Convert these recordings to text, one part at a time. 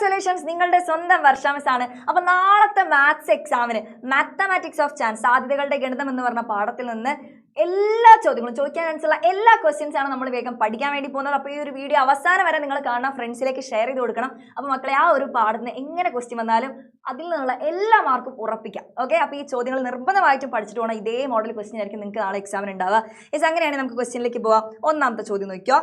Solutions നിങ്ങളുടെ സ്വന്തം വർഷാമിസ് ആണ്. അപ്പോൾ നാളത്തെ മാത്സ് എക്സാമിന് മാത്തമാറ്റിക്സ് ഓഫ് ചാൻസ് സാധ്യതകളുടെ ഗണിതം എന്ന് പറഞ്ഞ പാഠത്തിൽ നിന്ന് എല്ലാ ചോദ്യങ്ങളും ചോദിക്കാൻ ചാൻസുള്ള എല്ലാ ക്വസ്റ്റ്യൻസ് ആണ് നമ്മൾ വേഗം പഠിക്കാൻ വേണ്ടി പോകുന്നത്. അപ്പോൾ ഈ ഒരു വീഡിയോ അവസാനം വരെ നിങ്ങൾ കാണണം, ഫ്രണ്ട്സിലേക്ക് ഷെയർ ചെയ്ത് കൊടുക്കണം. അപ്പോൾ മക്കളെ ആ ഒരു പാഠത്തിന് എങ്ങനെ ക്വസ്റ്റ്യൻ വന്നാലും അതിൽ നിന്നുള്ള എല്ലാ മാർക്കും ഉറപ്പിക്കാം. ഓക്കെ, അപ്പോൾ ഈ ചോദ്യങ്ങൾ നിർബന്ധമായിട്ടും പഠിച്ചിട്ട് പോകണം. ഇതേ മോഡൽ ക്വസ്റ്റ്യൻ ആയിരിക്കും നിങ്ങൾക്ക് നാളെ എക്സാമിന് ഉണ്ടാവുക. ഇസ് അങ്ങനെയാണ് നമുക്ക് ക്വസ്റ്റ്യനിലേക്ക് പോവാം. ഒന്നാമത്തെ ചോദ്യം നോക്കിയോ.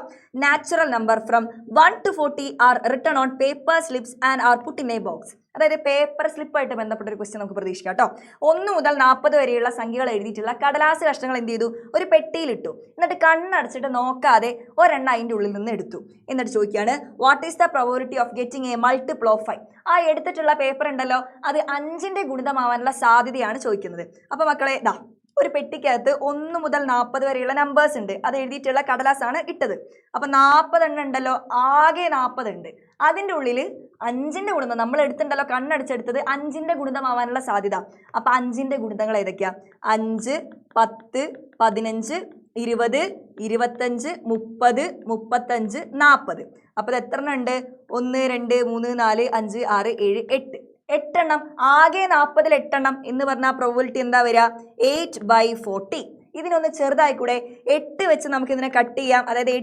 Natural number from 1 to 40 R written on paper slips and R put in A box. അതായത് പേപ്പർ സ്ലിപ്പായിട്ട് ബന്ധപ്പെട്ട ഒരു ക്വസ്റ്റ്യൻ നമുക്ക് പ്രതീക്ഷിക്കാം കേട്ടോ. 1 മുതൽ 40 വരെയുള്ള സംഖ്യകൾ എഴുതിയിട്ടുള്ള കടലാസ് കഷ്ണങ്ങൾ എന്ത് ചെയ്തു, ഒരു പെട്ടിയിലിട്ടു. എന്നിട്ട് കണ്ണടച്ചിട്ട് നോക്കാതെ ഒരെണ്ണം അതിൻ്റെ ഉള്ളിൽ നിന്ന് എടുത്തു. എന്നിട്ട് ചോദിക്കുകയാണ്, what is the probability of getting A multiple of 5? ആ എടുത്തിട്ടുള്ള പേപ്പർ ഉണ്ടല്ലോ, അത് 5ന്റെ ഗുണിതമാവാനുള്ള സാധ്യതയാണ് ചോദിക്കുന്നത്. അപ്പോൾ മക്കളെ ദാ ഒരു പെട്ടിക്കകത്ത് 1 മുതൽ 40 വരെയുള്ള നമ്പേഴ്സ് ഉണ്ട്. അത് എഴുതിയിട്ടുള്ള കടലാസാണ് ഇട്ടത്. അപ്പോൾ 40 എണ്ണം ഉണ്ടല്ലോ, ആകെ 40 ഉണ്ട്. അതിൻ്റെ ഉള്ളിൽ 5ന്റെ ഗുണിതം നമ്മൾ എടുത്തിട്ടുണ്ടല്ലോ, കണ്ണടിച്ചെടുത്തത് 5ന്റെ ഗുണിതമാവാനുള്ള സാധ്യത. അപ്പോൾ 5ന്റെ ഗുണിതങ്ങൾ ഏതൊക്കെയാ? 5, 10, 15, 20, 25, 30, 35, 40. അപ്പോൾ ഇത് എത്ര എണ്ണം ഉണ്ട്? 1, 2, 3, 4, 5, 6, 7, 8. 8 എണ്ണം. ആകെ 40ൽ 8 എണ്ണം എന്ന് പറഞ്ഞാൽ പ്രോബബിലിറ്റി എന്താ വരിക? 8/40. ഇതിനൊന്ന് ചെറുതായിക്കൂടെ? 8 വെച്ച് നമുക്ക് ഇതിനെ കട്ട് ചെയ്യാം. അതായത്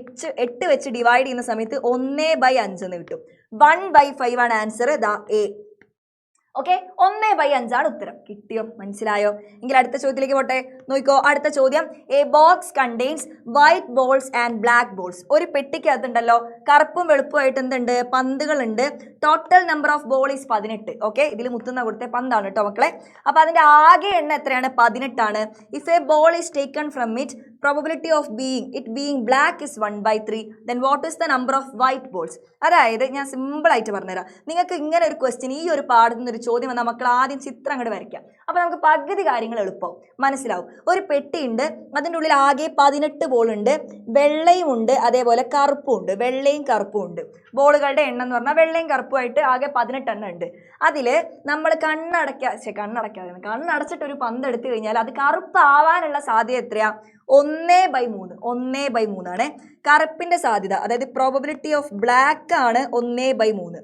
8 വെച്ച് ഡിവൈഡ് ചെയ്യുന്ന സമയത്ത് 1/5 എന്ന് കിട്ടും. 1/5 ആണ് ആൻസർ. ദാ എ. ഓക്കെ, 1/5 ആണ് ഉത്തരം. കിട്ടിയോ? മനസ്സിലായോ? എങ്കിൽ അടുത്ത ചോദ്യത്തിലേക്ക് പോട്ടെ. നോക്കിക്കോ, അടുത്ത ചോദ്യം. A box contains white balls and black balls. ഒരു പെട്ടിക്കകത്തുണ്ടല്ലോ കറുപ്പും വെളുപ്പുമായിട്ട് എന്തുണ്ട്? പന്തുകളുണ്ട്. Total number of ball is 18. Okay, ഇതിൽ മുത്തുന്ന കൊടുത്ത പന്താണ് കേട്ടോ മക്കളെ. അപ്പോൾ അതിൻ്റെ ആകെ എണ്ണം എത്രയാണ്? 18 ആണ്. If A ball is taken from it, probability of it being black is 1/3. then what is the number of white balls? അതായത് ഞാൻ സിമ്പിൾ ആയിട്ട് പറഞ്ഞുതരാം. നിങ്ങൾക്ക് ഇങ്ങനെ ഒരു ക്വസ്റ്റ്യൻ, ഈ ഒരു പാഠത്തിൽ നിന്ന് ഒരു ചോദ്യം വന്നാൽ മക്കൾ ആദ്യം ചിത്രം അങ്ങോട്ട് വരയ്ക്കാം. അപ്പോൾ നമുക്ക് പകുതി കാര്യങ്ങൾ എളുപ്പമാവും, മനസ്സിലാവും. ഒരു പെട്ടിയുണ്ട്, അതിൻ്റെ ഉള്ളിൽ ആകെ 18 ബോൾ ഉണ്ട്. വെള്ളയും ഉണ്ട്, അതേപോലെ കറുപ്പും ഉണ്ട്. വെള്ളയും കറുപ്പും ഉണ്ട്. ബോളുകളുടെ എണ്ണം എന്ന് പറഞ്ഞാൽ വെള്ളയും കറുപ്പുമായിട്ട് ആകെ 18 എണ്ണം ഉണ്ട്. അതിൽ നമ്മൾ കണ്ണടച്ചിട്ട് ഒരു പന്ത് എടുത്തു കഴിഞ്ഞാൽ അത് കറുപ്പാവാനുള്ള സാധ്യത എത്രയാ? 1/3. 1/3 ആണ് കറുപ്പിന്റെ സാധ്യത. അതായത് പ്രോബബിലിറ്റി ഓഫ് ബ്ലാക്ക് ആണ് 1/3.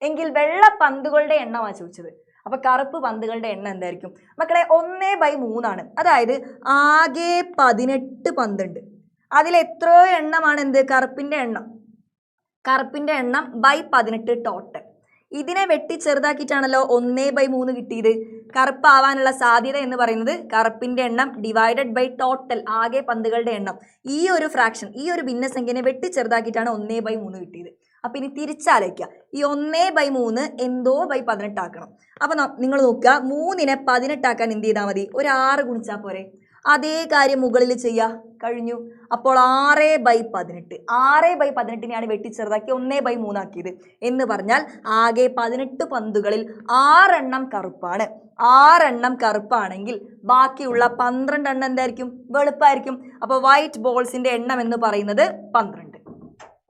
എങ്കിൽ വെള്ള പന്തുകളുടെ എണ്ണമാണ് ചോദിച്ചത്. അപ്പൊ കറുപ്പ് പന്തുകളുടെ എണ്ണം എന്തായിരിക്കും മക്കളെ? 1/3 ആണ്. അതായത് ആകെ 18 പന്തുണ്ട്. അതിൽ എത്രയോ എണ്ണമാണ് എന്ത്? കറുപ്പിന്റെ എണ്ണം. കറുപ്പിന്റെ എണ്ണം /18 ടോട്ടൽ. ഇതിനെ വെട്ടി ചെറുതാക്കിയിട്ടാണല്ലോ 1/3 കിട്ടിയത്. കറുപ്പാവാനുള്ള സാധ്യത എന്ന് പറയുന്നത് കറുപ്പിന്റെ എണ്ണം ഡിവൈഡഡ് ബൈ ടോട്ടൽ, ആകെ പന്തുകളുടെ എണ്ണം. ഈ ഒരു ഫ്രാക്ഷൻ, ഈ ഒരു ഭിന്നസംഖ്യനെ വെട്ടി ചെറുതാക്കിയിട്ടാണ് 1/3 കിട്ടിയത്. അപ്പം ഇനി തിരിച്ചാലോചിക്കുക. ഈ 1/3 എന്തോ /18 ആക്കണം. അപ്പം നിങ്ങൾ നോക്കുക, 3നെ 18 ആക്കാൻ എന്ത് ചെയ്താൽ മതി? ഒരു 6 ഗുണിച്ചാൽ പോരെ? അതേ കാര്യം മുകളിൽ ചെയ്യുക. കഴിഞ്ഞു. അപ്പോൾ 6/18. 6/18നെയാണ് വെട്ടിച്ചെറുതാക്കി 1/3 ആക്കിയത്. എന്ന് പറഞ്ഞാൽ ആകെ 18 പന്തുകളിൽ 6 എണ്ണം കറുപ്പാണ്. 6 എണ്ണം കറുപ്പാണെങ്കിൽ ബാക്കിയുള്ള 12 എണ്ണം എന്തായിരിക്കും? വെളുപ്പായിരിക്കും. അപ്പോൾ വൈറ്റ് ബോൾസിന്റെ എണ്ണം എന്ന് പറയുന്നത് 12.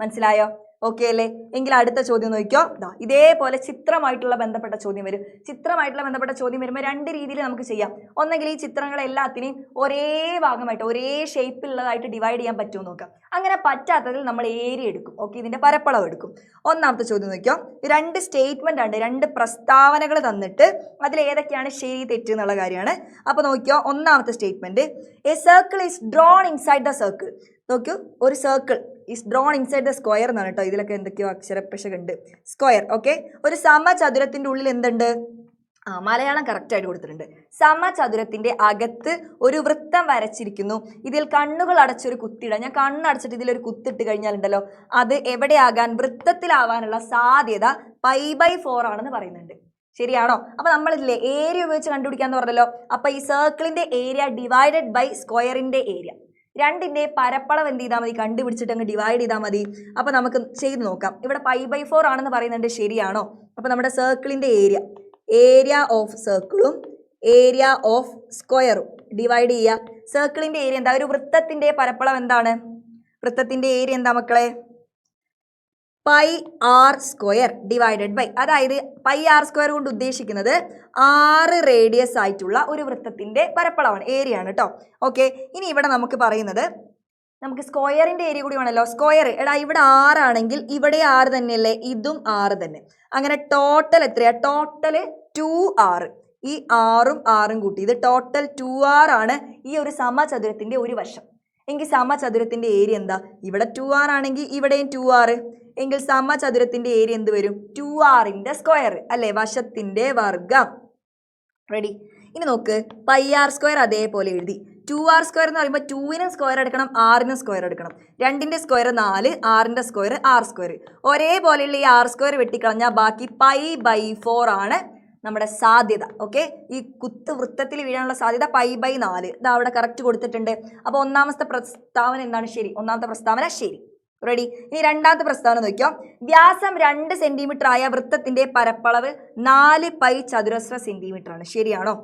മനസ്സിലായോ? ഓക്കെ അല്ലേ? എങ്കിൽ അടുത്ത ചോദ്യം നോക്കിയോ. ഇതേപോലെ ചിത്രമായിട്ടുള്ള ബന്ധപ്പെട്ട ചോദ്യം വരും. ചിത്രമായിട്ടുള്ള ബന്ധപ്പെട്ട ചോദ്യം വരുമ്പോൾ 2 രീതിയിൽ നമുക്ക് ചെയ്യാം. ഒന്നെങ്കിൽ ഈ ചിത്രങ്ങളെല്ലാത്തിനെയും ഒരേ ഭാഗമായിട്ട് ഒരേ ഷേപ്പിലുള്ളതായിട്ട് ഡിവൈഡ് ചെയ്യാൻ പറ്റുമോ നോക്കാം. അങ്ങനെ പറ്റാത്തതിൽ നമ്മൾ ഏരിയ എടുക്കും. ഓക്കെ, ഇതിന്റെ പരപ്പളവ് എടുക്കും. ഒന്നാമത്തെ ചോദ്യം നോക്കിയോ. 2 സ്റ്റേറ്റ്മെന്റ് ആണ്, 2 പ്രസ്താവനകൾ തന്നിട്ട് അതിൽ ഏതൊക്കെയാണ് ശരി തെറ്റ് എന്നുള്ള കാര്യമാണ്. അപ്പോൾ നോക്കിയോ, ഒന്നാമത്തെ statement, A circle is drawn inside the circle. നോക്കൂ, ഒരു circle is drawn inside the square എന്നാണ് കേട്ടോ. ഇതിലൊക്കെ എന്തൊക്കെയോ അക്ഷരപ്പിശകുണ്ട്. സ്ക്വയർ. ഓക്കെ, ഒരു സമചതുരത്തിന്റെ ഉള്ളിൽ എന്തുണ്ട്? മലയാളം കറക്റ്റ് ആയിട്ട് കൊടുത്തിട്ടുണ്ട്. സമചതുരത്തിന്റെ അകത്ത് ഒരു വൃത്തം വരച്ചിരിക്കുന്നു. ഇതിൽ കണ്ണുകൾ അടച്ചൊരു കുത്തിയിടാം. ഞാൻ കണ്ണടച്ചിട്ട് ഇതിലൊരു കുത്തിട്ട് കഴിഞ്ഞാലുണ്ടല്ലോ, അത് എവിടെയാകാൻ? വൃത്തത്തിലാവാനുള്ള സാധ്യത π/4 ആണെന്ന് പറയുന്നുണ്ട്. ശരിയാണോ? അപ്പൊ നമ്മളിതില്ലേ ഏരിയ ഉപയോഗിച്ച് കണ്ടുപിടിക്കാന്ന് പറഞ്ഞല്ലോ. അപ്പൊ ഈ സർക്കിളിന്റെ ഏരിയ ഡിവൈഡഡ് ബൈ സ്ക്വയറിന്റെ ഏരിയ, രണ്ടിന്റെ പരപ്പളവ് എന്ത് ചെയ്താൽ മതി? കണ്ടുപിടിച്ചിട്ട് അങ്ങ് ഡിവൈഡ് ചെയ്താൽ മതി. അപ്പോൾ നമുക്ക് ചെയ്ത് നോക്കാം. ഇവിടെ π/4 ആണെന്ന് പറയുന്നുണ്ട്. ശരിയാണോ? അപ്പോൾ നമ്മുടെ സർക്കിളിന്റെ ഏരിയ ഓഫ് സർക്കിളും ഏരിയ ഓഫ് സ്ക്വയറും ഡിവൈഡ് ചെയ്യുക. സർക്കിളിന്റെ ഏരിയ എന്താ? ഒരു വൃത്തത്തിന്റെ പരപ്പളവ് എന്താണ്? വൃത്തത്തിന്റെ ഏരിയ എന്താ മക്കളെ? πr² ഡിവൈഡഡ് ബൈ, അതായത് πr² കൊണ്ട് ഉദ്ദേശിക്കുന്നത് 6 റേഡിയസ് ആയിട്ടുള്ള ഒരു വൃത്തത്തിന്റെ പരപ്പളവാണ്, ഏരിയ ആണ് കേട്ടോ. ഓക്കെ, ഇനി ഇവിടെ നമുക്ക് പറയുന്നത് നമുക്ക് സ്ക്വയറിന്റെ ഏരിയ കൂടി വേണമല്ലോ. സ്ക്വയർ എടാ ഇവിടെ 6 ആണെങ്കിൽ ഇവിടെ 6 തന്നെയല്ലേ, ഇതും 6 തന്നെ. അങ്ങനെ ടോട്ടൽ എത്രയാ? Total 2r. ഈ 6ഉം 6ഉം കൂട്ടി ഇത് ടോട്ടൽ 2r ആണ് ഈ ഒരു സമചതുരത്തിന്റെ ഒരു വശം. എങ്കിൽ സമചതുരത്തിന്റെ ഏരിയ എന്താ? ഇവിടെ 2r ആണെങ്കിൽ ഇവിടെയും 2r. എങ്കിൽ സമചതുരത്തിന്റെ ഏരിയ എന്ത് വരും? 2rന്റെ സ്ക്വയർ അല്ലേ, വശത്തിന്റെ വർഗം. റെഡി? ഇനി നോക്ക്, πr² അതേപോലെ എഴുതി. 2r² എന്ന് പറയുമ്പോൾ 2നും സ്ക്വയർ എടുക്കണം, r-നും സ്ക്വയർ എടുക്കണം. 2ന്റെ സ്ക്വയർ 4, r-ന്റെ സ്ക്വയർ r². ഒരേപോലെയുള്ള ഈ r² വെട്ടിക്കളഞ്ഞാൽ ബാക്കി π/4 ആണ് നമ്മുടെ സാധ്യത. ഓക്കെ, ഈ കുത്ത് വൃത്തത്തിൽ വീഴാനുള്ള സാധ്യത π/4. ഇതാ അവിടെ കറക്റ്റ് കൊടുത്തിട്ടുണ്ട്. അപ്പോൾ ഒന്നാമത്തെ പ്രസ്താവന എന്താണ്? ശരി. ഒന്നാമത്തെ പ്രസ്താവന ശരി. റെഡി? ഇനി രണ്ടാമത്തെ പ്രസ്താവന നോക്കിയോ. വ്യാസം 2 സെന്റിമീറ്റർ ആയ വൃത്തത്തിന്റെ പരപ്പളവ് 4π ചതുരശ്ര സെന്റിമീറ്റർ ആണ്. ശരിയാണോ?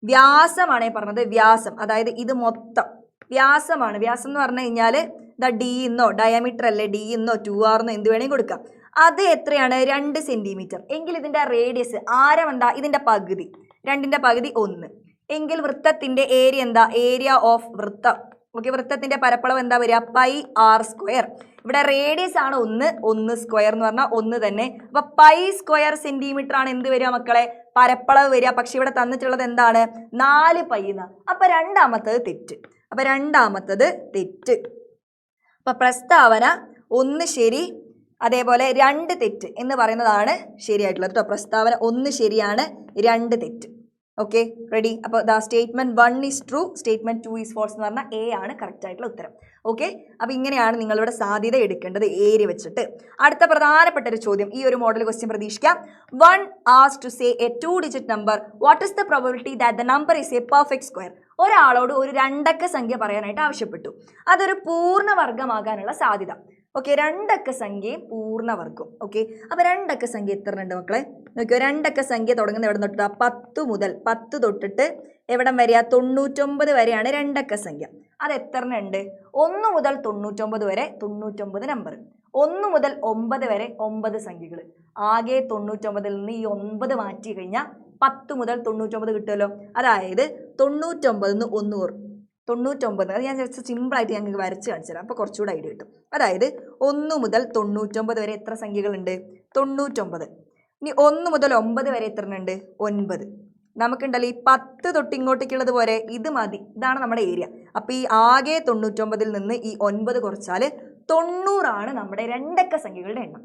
വ്യാസമാണേ പറഞ്ഞത്. വ്യാസം അതായത് ഇത് മൊത്തം വ്യാസമാണ്. വ്യാസം എന്ന് പറഞ്ഞു കഴിഞ്ഞാൽ ഇതാ d എന്നോ ഡയമീറ്റർ അല്ലേ, d എന്നോ 2r എന്നോ എന്ത് വേണമെങ്കിൽ കൊടുക്കാം. അത് എത്രയാണ്? 2 സെന്റിമീറ്റർ. എങ്കിൽ ഇതിന്റെ റേഡിയസ് ആരം എന്താ? ഇതിന്റെ പകുതി. 2ന്റെ പകുതി 1. എങ്കിൽ വൃത്തത്തിന്റെ ഏരിയ എന്താ? ഏരിയ ഓഫ് വൃത്തം. ഓക്കെ, വൃത്തത്തിന്റെ പരപ്പളവ് എന്താ വരിക? πr². ഇവിടെ റേഡിയസ് ആണ് 1 സ്ക്വയർ എന്ന് പറഞ്ഞാൽ 1 തന്നെ. അപ്പൊ π² സെന്റിമീറ്റർ ആണ് എന്ത് വരിക മക്കളെ? പരപ്പളവ് വരിക. പക്ഷെ ഇവിടെ തന്നിട്ടുള്ളത് എന്താണ്? 4π എന്ന്. അപ്പൊ രണ്ടാമത്തത് തെറ്റ്. അപ്പൊ പ്രസ്താവന 1 ശരി, അതേപോലെ 2 തെറ്റ് എന്ന് പറയുന്നതാണ് ശരിയായിട്ടുള്ളത് കേട്ടോ. പ്രസ്താവന 1 ശരിയാണ്, 2 തെറ്റ്. Okay, ready? അപ്പോൾ ദാ statement 1 is true, statement 2 is false എന്ന് പറഞ്ഞാൽ എ ആണ് കറക്റ്റ് ആയിട്ടുള്ള ഉത്തരം. ഓക്കെ, അപ്പോൾ ഇങ്ങനെയാണ് നിങ്ങളിവിടെ സാധ്യത എടുക്കേണ്ടത് ഏരിയ വെച്ചിട്ട്. അടുത്ത പ്രധാനപ്പെട്ട ഒരു ചോദ്യം, ഈ ഒരു മോഡൽ ക്വസ്റ്റ്യൻ പ്രതീക്ഷിക്കാം. 1 asked to say a 2-digit number. What is the probability that the number is a perfect square? ഒരാളോട് ഒരു 2 അക്ക സംഖ്യ പറയാനായിട്ട് ആവശ്യപ്പെട്ടു. അതൊരു പൂർണ്ണവർഗമാകാനുള്ള സാധ്യത. ഓക്കെ, 2 അക്ക സംഖ്യയും പൂർണ്ണവർഗം. ഓക്കെ, അപ്പോൾ 2 അക്ക സംഖ്യ എത്ര ഉണ്ട് മക്കളെ? നോക്കിയോ, 2 അക്ക സംഖ്യ തുടങ്ങുന്ന എവിടെ തൊട്ടാ? 10 തൊട്ടിട്ട് എവിടം വരെയാ? 99 വരെയാണ് 2 അക്ക സംഖ്യ. അത് എത്ര ഉണ്ട്? 1 മുതൽ 99 വരെ 99 നമ്പർ. 1 മുതൽ 9 വരെ 9 സംഖ്യകൾ. ആകെ 99ൽ നിന്ന് ഈ 9 മാറ്റി കഴിഞ്ഞാൽ 10 മുതൽ 99 കിട്ടുമല്ലോ. അതായത് 99 1 99. അത് ഞാൻ ജസ്റ്റ് സിമ്പിളായിട്ട് ഞങ്ങൾക്ക് വരച്ച് കാണിച്ചു തരാം, അപ്പോൾ കുറച്ചുകൂടെ ഐഡിയ കിട്ടും. അതായത് 1 മുതൽ 99 വരെ എത്ര സംഖ്യകളുണ്ട്? 99. ഇനി 1 മുതൽ 9 വരെ എത്ര ഉണ്ട്? 9. നമുക്കുണ്ടല്ലോ ഈ 10 തൊട്ട് ഇങ്ങോട്ടേക്കുള്ളത് പോലെ ഇത് മതി. ഇതാണ് നമ്മുടെ ഏരിയ. അപ്പോൾ ഈ ആകെ 99ൽ നിന്ന് ഈ 9 കുറച്ചാൽ 90 ആണ് നമ്മുടെ 2 അക്ക സംഖ്യകളുടെ എണ്ണം.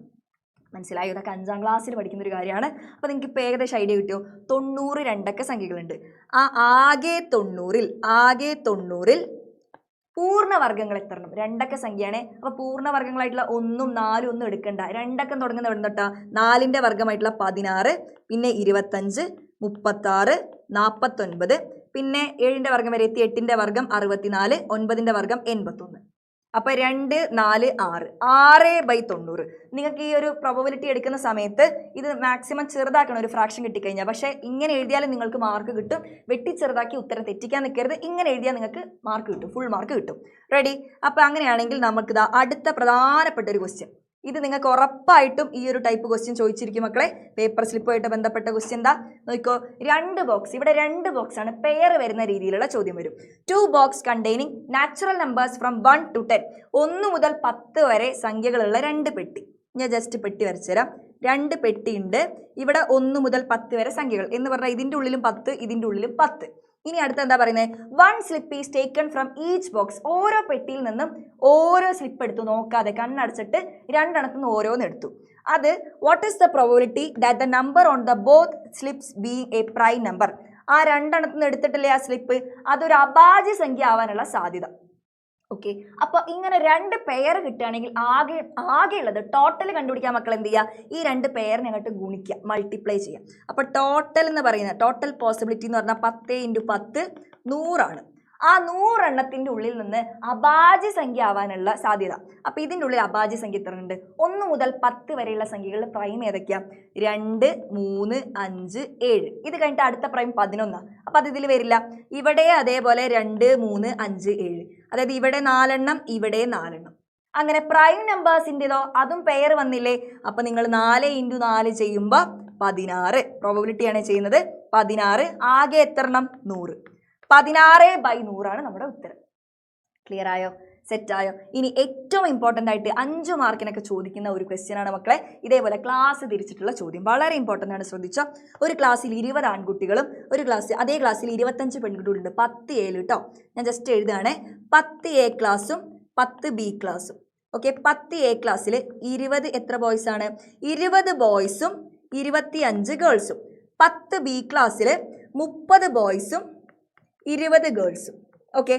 മനസ്സിലായോ? ഇതൊക്കെ 5ാം ക്ലാസ്സിൽ പഠിക്കുന്ന ഒരു കാര്യമാണ്. അപ്പോൾ നിങ്ങൾക്ക് ഇപ്പോൾ ഏകദേശം ഐഡിയ കിട്ടിയോ? 90 2 അക്ക സംഖ്യകളുണ്ട്. ആ ആകെ 90ൽ പൂർണ്ണവർഗ്ഗങ്ങൾ എത്ര എണ്ണം? 2 അക്ക സംഖ്യയാണ്. അപ്പോൾ പൂർണ്ണവർഗ്ഗങ്ങളായിട്ടുള്ള 1ഉം 4ഉം ഒന്നും എടുക്കണ്ട. 2 അക്കം തുടങ്ങുന്ന എവിടെ തൊട്ടാ? 4ന്റെ വർഗ്ഗമായിട്ടുള്ള 16, പിന്നെ 25, 36, 49, പിന്നെ 7ന്റെ വർഗ്ഗം വരെ എത്തി 8ന്റെ വർഗ്ഗം 64, 9ന്റെ വർഗ്ഗം 81. അപ്പോൾ 2, 4, 6 6/90. നിങ്ങൾക്ക് ഈ ഒരു പ്രോബബിലിറ്റി എടുക്കുന്ന സമയത്ത് ഇത് മാക്സിമം ചെറുതാക്കണം, ഒരു ഫ്രാക്ഷൻ കിട്ടിക്കഴിഞ്ഞാൽ. പക്ഷേ ഇങ്ങനെ എഴുതിയാലും നിങ്ങൾക്ക് മാർക്ക് കിട്ടും. വെട്ടി ചെറുതാക്കി ഉത്തരം തെറ്റിക്കാൻ നിൽക്കരുത്. ഇങ്ങനെ എഴുതിയാൽ നിങ്ങൾക്ക് മാർക്ക് കിട്ടും, ഫുൾ മാർക്ക് കിട്ടും. റെഡി? അപ്പോൾ അങ്ങനെയാണെങ്കിൽ നമുക്ക് ഇതാ അടുത്ത പ്രധാനപ്പെട്ട ഒരു ക്വസ്റ്റ്യൻ. ഇത് നിങ്ങൾക്ക് ഉറപ്പായിട്ടും ഈ ഒരു ടൈപ്പ് ക്വസ്റ്റ്യൻ ചോദിച്ചിരിക്കും മക്കളെ. പേപ്പർ സ്ലിപ്പുമായിട്ട് ബന്ധപ്പെട്ട ക്വസ്റ്റ്യൻ എന്താ നോക്കിക്കോ. 2 ബോക്സ്, ഇവിടെ 2 ബോക്സ് ആണ്, പെയർ വരുന്ന രീതിയിലുള്ള ചോദ്യം വരും. 2 box containing natural numbers from 1 to 10. 1 മുതൽ 10 വരെ സംഖ്യകളുള്ള 2 പെട്ടി. ഞാൻ ജസ്റ്റ് പെട്ടി വരച്ചു തരാം. 2 പെട്ടി ഉണ്ട്. ഇവിടെ 1 മുതൽ 10 വരെ സംഖ്യകൾ എന്ന് പറഞ്ഞാൽ ഇതിൻ്റെ ഉള്ളിലും 10, ഇതിൻ്റെ ഉള്ളിലും 10. ഇനി അടുത്ത എന്താ പറയുന്നത്? 1 slip is taken from each box. ഓരോ പെട്ടിയിൽ നിന്നും ഓരോ സ്ലിപ്പ് എടുത്തു, നോക്കാതെ കണ്ണടച്ചിട്ട് 2 എണ്ണത്തുനിന്ന് ഓരോന്ന് എടുത്തു. അത് what is the probability that the number on the both slips being a prime number? ആ 2 എണ്ണത്തുനിന്ന് എടുത്തിട്ടില്ലേ ആ സ്ലിപ്പ്, അതൊരു അഭാജ്യ സംഖ്യ ആവാനുള്ള സാധ്യത. ഓക്കെ, അപ്പോൾ ഇങ്ങനെ 2 പെയർ കിട്ടുകയാണെങ്കിൽ ആകെ ഉള്ളത് ടോട്ടൽ കണ്ടുപിടിക്കാൻ മക്കൾ എന്ത് ചെയ്യുക? ഈ 2 പെയറിനെ അങ്ങോട്ട് ഗുണിക്കുക, മൾട്ടിപ്ലൈ ചെയ്യുക. അപ്പോൾ ടോട്ടൽ എന്ന് പറയുന്നത്, ടോട്ടൽ പോസിബിലിറ്റി എന്ന് പറഞ്ഞാൽ 10 × 10 100 ആണ്. ആ 100 എണ്ണത്തിൻ്റെ ഉള്ളിൽ നിന്ന് അഭാജ്യ സംഖ്യ ആവാനുള്ള സാധ്യത. അപ്പോൾ ഇതിൻ്റെ ഉള്ളിൽ അഭാജ്യ സംഖ്യ എത്ര ഉണ്ട്? 1 മുതൽ 10 വരെയുള്ള സംഖ്യകൾ പ്രൈം ഏതൊക്കെയാണ്? 2, 3, 5, 7. ഇത് കഴിഞ്ഞിട്ട് അടുത്ത പ്രൈം 11. അപ്പോൾ അത് ഇതിൽ വരില്ല. ഇവിടെ അതേപോലെ 2, 3, 5, 7. അതായത് ഇവിടെ 4 എണ്ണം, ഇവിടെ 4 എണ്ണം. അങ്ങനെ പ്രൈം നമ്പേഴ്സിൻ്റെതോ അതും പെയർ വന്നില്ലേ. അപ്പോൾ നിങ്ങൾ 4 × 4 ചെയ്യുമ്പോൾ 16 പ്രോബബിലിറ്റിയാണ് ചെയ്യുന്നത്. 16 ആകെ എത്ര എണ്ണം? 100. 16/100 ആണ് നമ്മുടെ ഉത്തരം. ക്ലിയർ ആയോ? സെറ്റായോ? ഇനി ഏറ്റവും ഇമ്പോർട്ടൻ്റ് ആയിട്ട് 5 മാർക്കിനൊക്കെ ചോദിക്കുന്ന ഒരു ക്വസ്റ്റ്യൻ ആണ് മക്കളെ. ഇതേപോലെ ക്ലാസ് തിരിച്ചിട്ടുള്ള ചോദ്യം, വളരെ ഇമ്പോർട്ടൻ്റ് ആണ്, ശ്രദ്ധിച്ചോ. ഒരു ക്ലാസ്സിൽ 20 ആൺകുട്ടികളും അതേ ക്ലാസ്സിൽ 25 പെൺകുട്ടികളുണ്ട്. 10 A കേട്ടോ. ഞാൻ ജസ്റ്റ് എഴുതുകയാണേ. 10 A ക്ലാസ്സും 10 B ക്ലാസ്സും. ഓക്കെ, 10 A ക്ലാസ്സിൽ 20 എത്ര ബോയ്സ് ആണ്? 20 ബോയ്സും 25 ഗേൾസും. 10 B ക്ലാസ്സിൽ 30 ബോയ്സും 20 ഗേൾസും. ഓക്കെ,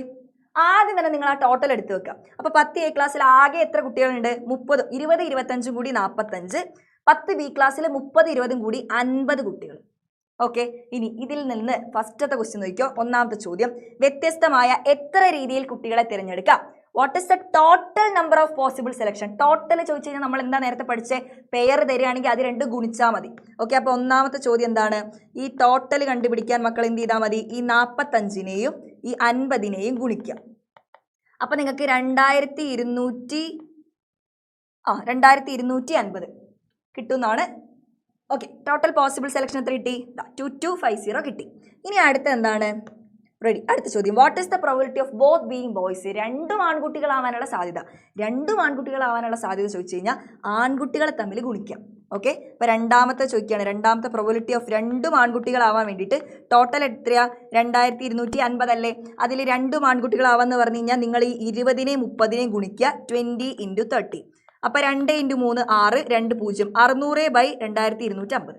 ആദ്യം തന്നെ നിങ്ങൾ ആ ടോട്ടൽ എടുത്ത് വെക്കുക. അപ്പോൾ 10 A ക്ലാസ്സിൽ ആകെ എത്ര കുട്ടികളുണ്ട്? 30. 20 25 കൂടി 45. 10 B ക്ലാസ്സിൽ 30 20 കൂടി 50 കുട്ടികൾ. ഓക്കെ, ഇനി ഇതിൽ നിന്ന് ഫസ്റ്റത്തെ ക്വസ്റ്റ്യൻ നോക്കിയോ. ഒന്നാമത്തെ ചോദ്യം, വ്യത്യസ്തമായ എത്ര രീതിയിൽ കുട്ടികളെ തിരഞ്ഞെടുക്കാം? What is the total number of possible selection? Total ചോദിച്ചു കഴിഞ്ഞാൽ നമ്മൾ എന്താ നേരത്തെ പഠിച്ചേ? പെയർ തരികയാണെങ്കിൽ അത് 2 ഗുണിച്ചാൽ മതി. ഓക്കെ, അപ്പോൾ ഒന്നാമത്തെ ചോദ്യം എന്താണ്? ഈ ടോട്ടൽ കണ്ടുപിടിക്കാൻ മക്കൾ എന്ത് ചെയ്താൽ മതി? ഈ 45നെയും ഈ 50നെയും ഗുണിക്കുക. അപ്പം നിങ്ങൾക്ക് 2250 കിട്ടുമെന്നാണ്. ഓക്കെ, ടോട്ടൽ പോസിബിൾ സെലക്ഷൻ എത്ര കിട്ടി? 2250 കിട്ടി. ഇനി അടുത്ത എന്താണ്? റെഡി, അടുത്ത ചോദ്യം, what is the probability of both being boys? 2 ആൺകുട്ടികളാവാനുള്ള സാധ്യത. 2 ആൺകുട്ടികളാവാനുള്ള സാധ്യത ചോദിച്ചു കഴിഞ്ഞാൽ ആൺകുട്ടികളെ തമ്മിൽ ഗുണിക്കാം. ഓക്കെ, ഇപ്പോൾ രണ്ടാമത്തെ ചോദിക്കുകയാണ്. രണ്ടാമത്തെ പ്രോബിലിറ്റി ഓഫ് 2 ആൺകുട്ടികളാവാൻ വേണ്ടിയിട്ട് ടോട്ടൽ എത്രയാ? 2250 അല്ലേ? അതിൽ 2 ആൺകുട്ടികളാവാന്ന് പറഞ്ഞു കഴിഞ്ഞാൽ നിങ്ങൾ ഈ 20നെയും 30നെയും ഗുണിക്കുക. 20 × 30. അപ്പോൾ 2 × 3 6, 2 0, 600/2250.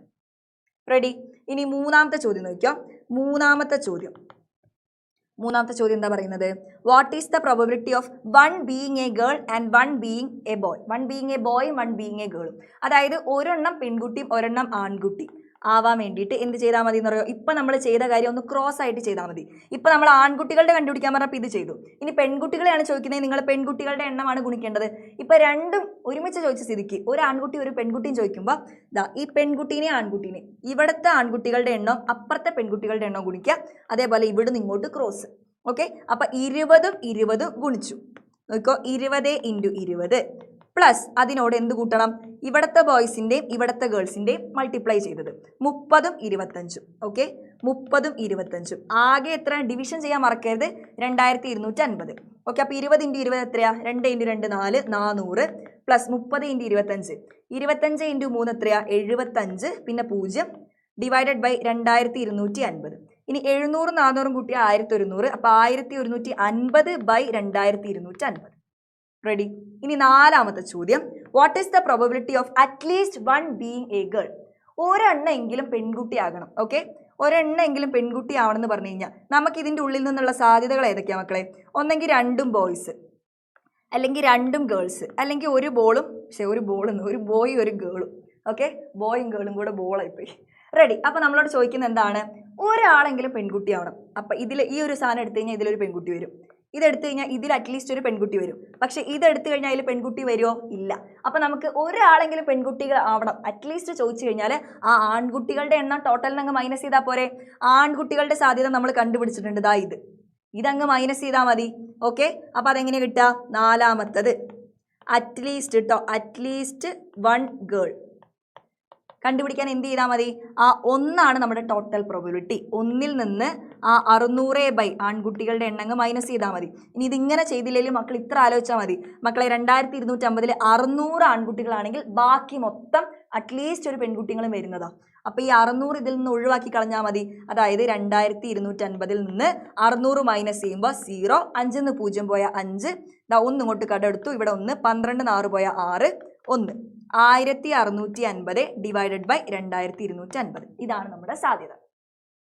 റെഡി. ഇനി മൂന്നാമത്തെ ചോദ്യം നോക്കിയോ. മൂന്നാമത്തെ ചോദ്യം എന്താ പറയുന്നത്? What is the probability of 1 being a girl and 1 being a boy? 1 being a ബോയും 1 ബീയിങ് എ ഗേളും. അതായത് ഒരെണ്ണം പെൺകുട്ടിയും ഒരെണ്ണം ആൺകുട്ടി ആവാൻ വേണ്ടിയിട്ട് എന്ത് ചെയ്താൽ മതി എന്ന് പറയുമോ? ഇപ്പം നമ്മൾ ചെയ്ത കാര്യം ഒന്ന് ക്രോസ് ആയിട്ട് ചെയ്താൽ മതി. ഇപ്പം നമ്മൾ ആൺകുട്ടികളുടെ കണ്ടുപിടിക്കാൻ പറഞ്ഞപ്പോൾ ഇത് ചെയ്തു. ഇനി പെൺകുട്ടികളെയാണ് ചോദിക്കുന്നത്, നിങ്ങൾ പെൺകുട്ടികളുടെ എണ്ണമാണ് ഗുണിക്കേണ്ടത്. ഇപ്പം രണ്ടും ഒരുമിച്ച് ചോദിച്ച സ്ഥിതിക്ക് ഒരു ആൺകുട്ടി ഒരു പെൺകുട്ടിയും ചോദിക്കുമ്പോൾ ഈ പെൺകുട്ടീനെ ആൺകുട്ടീനെ ഇവിടുത്തെ ആൺകുട്ടികളുടെ എണ്ണം അപ്പുറത്തെ പെൺകുട്ടികളുടെ എണ്ണം ഗുണിക്കുക. അതേപോലെ ഇവിടുന്ന് ഇങ്ങോട്ട് ക്രോസ്. ഓക്കെ, അപ്പം 20ഉം 20 ഗുണിച്ചു നോക്കോ. 20 × 20 പ്ലസ് അതിനോട് എന്ത് കൂട്ടണം? ഇവിടുത്തെ ബോയ്സിൻ്റെയും ഇവിടുത്തെ ഗേൾസിൻ്റെയും മൾട്ടിപ്ലൈ ചെയ്തത് 30ഉം 25ഉം. ഓക്കെ, 30ഉം 25ഉം ആകെ എത്ര? ഡിവിഷൻ ചെയ്യാൻ മറക്കരുത്. 2250. ഓക്കെ, അപ്പോൾ 20 × 20 എത്രയാ? 2 × 2 4, 400 പ്ലസ് 30 × 25. 25 × 3 എത്രയാ? 75, പിന്നെ 0 ഡിവൈഡഡ് ബൈ 2250. ഇനി 700 400 കൂട്ടിയ 1100. അപ്പോൾ 1150/2250. റെഡി. ഇനി നാലാമത്തെ ചോദ്യം, what is the probability of at least 1 being a girl? ഒരെണ്ണെങ്കിലും പെൺകുട്ടിയാകണം. ഓക്കെ, ഒരെണ്ണെങ്കിലും പെൺകുട്ടിയാവണമെന്ന് പറഞ്ഞു കഴിഞ്ഞാൽ നമുക്ക് ഇതിൻ്റെ ഉള്ളിൽ നിന്നുള്ള സാധ്യതകൾ ഏതൊക്കെയാണ് മക്കളെ? ഒന്നെങ്കിൽ 2 ബോയ്സ്, അല്ലെങ്കിൽ 2 ഗേൾസ്, അല്ലെങ്കിൽ ഒരു ബോയും ഒരു ഗേളും. ഓക്കെ, ബോയും ഗേളും കൂടെ ബോളായിപ്പോയി. റെഡി. അപ്പോൾ നമ്മളോട് ചോദിക്കുന്നത് എന്താണ്? ഒരാളെങ്കിലും പെൺകുട്ടിയാവണം. അപ്പം ഇതിൽ ഈ ഒരു സാധനം എടുത്തു കഴിഞ്ഞാൽ ഇതിലൊരു പെൺകുട്ടി വരും. ഇതെടുത്തു കഴിഞ്ഞാൽ ഇതിൽ അറ്റ്ലീസ്റ്റ് ഒരു പെൺകുട്ടി വരും. പക്ഷെ ഇതെടുത്തു കഴിഞ്ഞാൽ അതിൽ പെൺകുട്ടി വരുമോ? ഇല്ല. അപ്പം നമുക്ക് ഒരാളെങ്കിലും പെൺകുട്ടികൾ ആവണം അറ്റ്ലീസ്റ്റ് ചോദിച്ചു കഴിഞ്ഞാൽ ആ ആൺകുട്ടികളുടെ എണ്ണം ടോട്ടലിനങ്ങ് മൈനസ് ചെയ്താൽ പോരെ? ആൺകുട്ടികളുടെ സാധ്യത നമ്മൾ കണ്ടുപിടിച്ചിട്ടുണ്ട്. ഇതങ്ങ് മൈനസ് ചെയ്താൽ മതി. ഓക്കെ, അപ്പോൾ അതെങ്ങനെ കിട്ടുക? നാലാമത്തത് അറ്റ്ലീസ്റ്റ് കേട്ടോ, അറ്റ്ലീസ്റ്റ് 1 ഗേൾ കണ്ടുപിടിക്കാൻ എന്ത് ചെയ്താൽ മതി? ആ 1 നമ്മുടെ ടോട്ടൽ പ്രോബിലിറ്റി. 1ൽ നിന്ന് ആ 600 ആൺകുട്ടികളുടെ എണ്ണങ്ങ് മൈനസ് ചെയ്താൽ മതി. ഇനി ഇതിങ്ങനെ ചെയ്തില്ലെങ്കിലും മക്കൾ ഇത്ര ആലോചിച്ചാൽ മതി. മക്കളെ 2250 600 ആൺകുട്ടികളാണെങ്കിൽ ബാക്കി മൊത്തം അറ്റ്ലീസ്റ്റ് ഒരു പെൺകുട്ടികളും വരുന്നതാണ്. അപ്പോൾ ഈ 600 ഇതിൽ നിന്ന് ഒഴിവാക്കി കളഞ്ഞാൽ മതി. അതായത് 2250 നിന്ന് 600 മൈനസ് ചെയ്യുമ്പോൾ 0, 5 ന്ന് 0 പോയ 5, 1 ഇങ്ങോട്ട് കടെടുത്തു, ഇവിടെ 1, 12 ന്ന് 6 പോയ 6, 1, 1650 ഡിവൈഡഡ് ബൈ 2250. ഇതാണ് നമ്മുടെ സാധ്യത.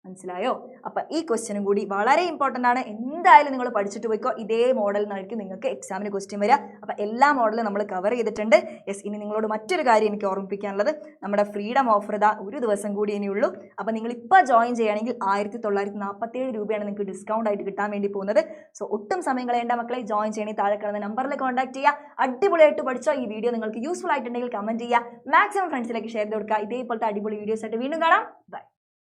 മനസ്സിലായോ? അപ്പം ഈ ക്വസ്റ്റ്യനും കൂടി വളരെ ഇമ്പോർട്ടൻ്റ് ആണ്. എന്തായാലും നിങ്ങൾ പഠിച്ചിട്ട് പോയിക്കോ. ഇതേ മോഡൽ നിന്നായിരിക്കും നിങ്ങൾക്ക് എക്സാമിന് ക്വസ്റ്റ്യൻ വരിക. അപ്പം എല്ലാ മോഡലും നമ്മൾ കവർ ചെയ്തിട്ടുണ്ട്. യെസ്, ഇനി നിങ്ങളോട് മറ്റൊരു കാര്യം എനിക്ക് ഓർമ്മിപ്പിക്കാനുള്ളത്, നമ്മുടെ ഫ്രീഡം ഓഫർ ഒരു ദിവസം കൂടി ഇനിയുള്ളൂ. അപ്പം നിങ്ങൾ ഇപ്പോൾ ജോയിൻ ചെയ്യുകയാണെങ്കിൽ 1947 രൂപയാണ് നിങ്ങൾക്ക് ഡിസ്കൗണ്ട് ആയിട്ട് കിട്ടാൻ വേണ്ടി പോകുന്നത്. സോ ഒട്ടും സമയം കളയേണ്ട മക്കളെ, ജോയിൻ ചെയ്യണമെങ്കിൽ താഴെ കിടന്ന നമ്പറിൽ കോൺടാക്ട് ചെയ്യുക. അടിപൊളിയായിട്ട് പഠിച്ചോ. ഈ വീഡിയോ നിങ്ങൾക്ക് യൂസ്ഫുൾ ആയിട്ടുണ്ടെങ്കിൽ കമൻറ്റ് ചെയ്യുക. മാക്സിമം ഫ്രണ്ട്സിലേക്ക് ഷെയർ ചെയ്ത് കൊടുക്കുക. ഇതേപോലത്തെ അടിപൊളി വീഡിയോസ് ആയിട്ട് വീണ്ടും കാണാം. ബൈ.